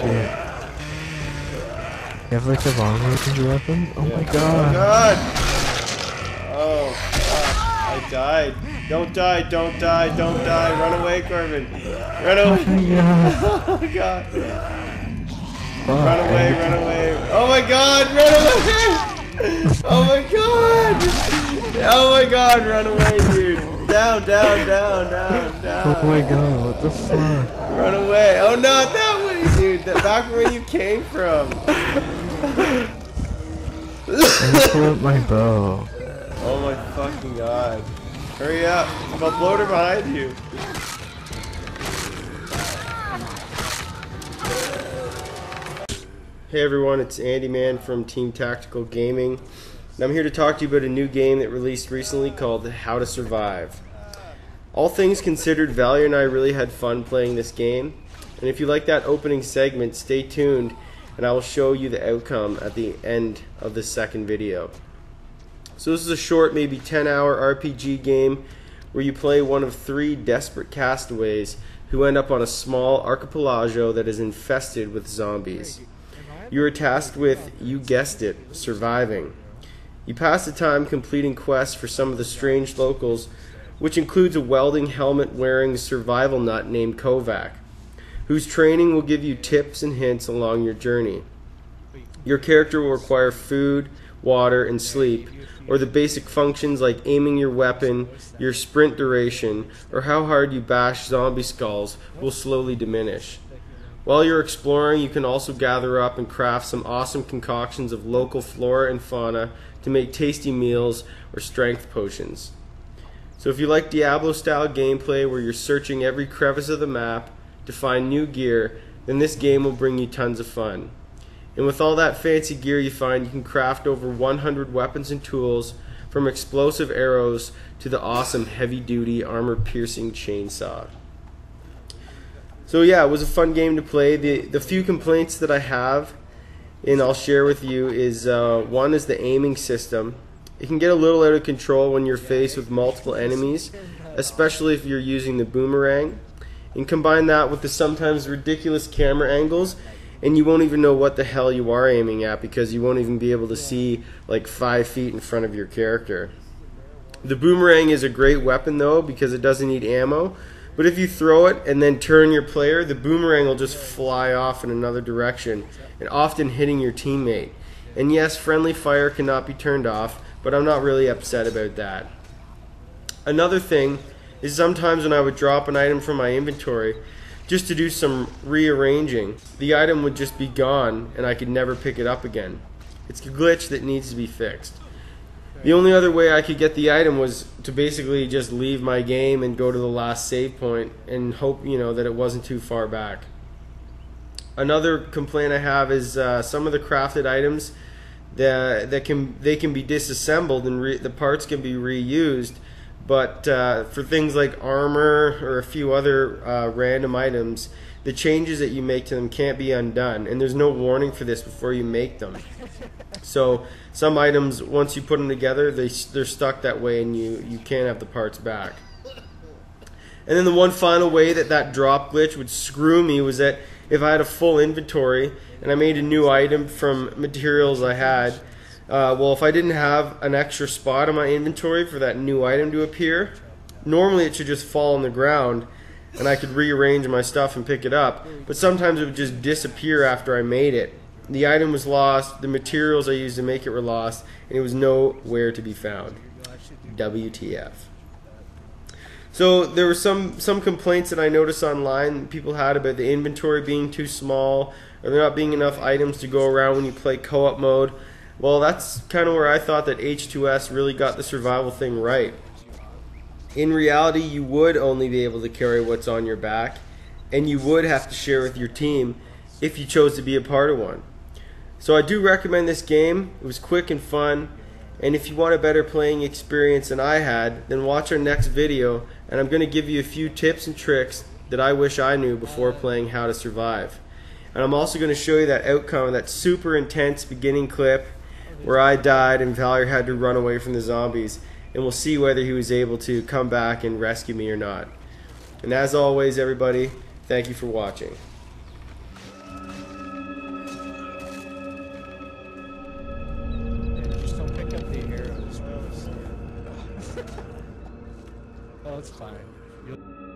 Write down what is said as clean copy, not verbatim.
shit. You have like a long range weapon? Oh my god. Oh god! Oh fuck. I died. Don't die, don't die, don't die. Run away, Corbin. Run away. Oh my god. Oh god. Run away, run away. Oh my god, run away! Oh my god! Oh my god, run away, dude. Down, down, down, down, down. Oh my god, what the fuck? Run away. Oh, not that way, dude. Back where you came from. I just pull up my bow. Oh my fucking god. Hurry up. I'm a bloater behind you. Hey everyone, it's Andyman from Team Tactical Gaming. And I'm here to talk to you about a new game that released recently called How to Survive. All things considered, Valyear and I really had fun playing this game. And if you like that opening segment, stay tuned and I will show you the outcome at the end of the second video. So this is a short, maybe 10-hour RPG game where you play one of 3 desperate castaways who end up on a small archipelago that is infested with zombies. You are tasked with, you guessed it, surviving. You pass the time completing quests for some of the strange locals, which includes a welding helmet wearing survival nut named Kovac, whose training will give you tips and hints along your journey. Your character will require food, water, and sleep, or the basic functions like aiming your weapon, your sprint duration, or how hard you bash zombie skulls will slowly diminish. While you're exploring, you can also gather up and craft some awesome concoctions of local flora and fauna to make tasty meals or strength potions. So if you like Diablo style gameplay where you're searching every crevice of the map to find new gear, then this game will bring you tons of fun. And with all that fancy gear you find, you can craft over 100 weapons and tools, from explosive arrows to the awesome heavy-duty armor-piercing chainsaw. So yeah, it was a fun game to play. The few complaints that I have, and I'll share with you, is one is the aiming system. It can get a little out of control when you're faced with multiple enemies, especially if you're using the Boomerang. And combine that with the sometimes ridiculous camera angles, and you won't even know what the hell you are aiming at because you won't even be able to see like 5 feet in front of your character. The Boomerang is a great weapon though because it doesn't need ammo. But if you throw it and then turn your player, the boomerang will just fly off in another direction, and often hitting your teammate. And yes, friendly fire cannot be turned off, but I'm not really upset about that. Another thing is sometimes when I would drop an item from my inventory, just to do some rearranging, the item would just be gone and I could never pick it up again. It's a glitch that needs to be fixed. The only other way I could get the item was to basically just leave my game and go to the last save point and hope, that it wasn't too far back. Another complaint I have is some of the crafted items they can be disassembled and the parts can be reused, but for things like armor or a few other random items, the changes that you make to them can't be undone, and there's no warning for this before you make them. So some items, once you put them together, they're stuck that way and you can't have the parts back. And then the one final way that drop glitch would screw me was that if I had a full inventory and I made a new item from materials I had, well, if I didn't have an extra spot on my inventory for that new item to appear, normally it should just fall on the ground and I could rearrange my stuff and pick it up, but sometimes it would just disappear after I made it. The item was lost, the materials I used to make it were lost, and it was nowhere to be found. WTF. So there were some complaints that I noticed online people had about the inventory being too small, or there not being enough items to go around when you play co-op mode. Well, that's kind of where I thought that H2S really got the survival thing right. In reality, you would only be able to carry what's on your back, and you would have to share with your team if you chose to be a part of one. So I do recommend this game. It was quick and fun, and if you want a better playing experience than I had, then watch our next video, and I'm going to give you a few tips and tricks that I wish I knew before playing How to Survive. And I'm also going to show you that outcome of that super intense beginning clip where I died and Valyear had to run away from the zombies, and we'll see whether he was able to come back and rescue me or not. And as always, everybody, thank you for watching. Oh, it's fine.